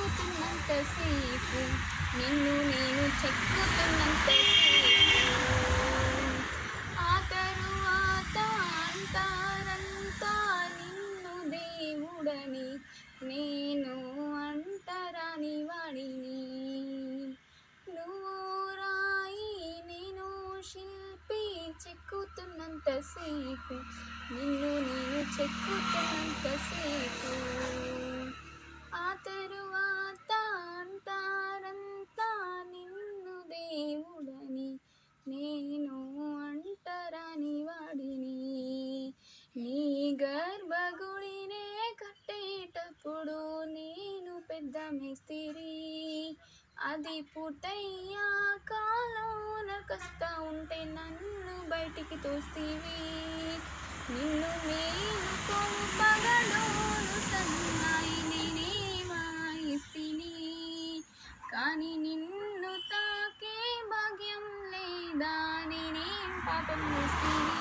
చెక్కుతున్నంతసేపు నిన్ను నేను చెక్కుతున్నంతసేపు ఆ తరువాత అంటారంతా నిన్ను దేవుడని నేను అంటరాని వాడిని నువ్వు రాయి నేను శిల్పి చెక్కుతున్నంతసేపు నిన్ను నేను చెక్కుతున్నంతసేపు ఆ తరువాత అంటారంతా నిన్ను దేవుడని నేను అంటరాని వాడిని నీ గర్భగుడినే కట్టేటప్పుడు నేను పెద్ద మేస్తిరి అది పూర్తయ్యాక లోన కస్తా ఉంటే నన్ను బయటికి తోస్తీవి నిన్ను మేలుకోను పగడోలు సన్నాయి నేనే వాయిస్తిని కానీ నిన్ను తాకే భాగ్యం లేదా నేనేం పాపం చేస్తిని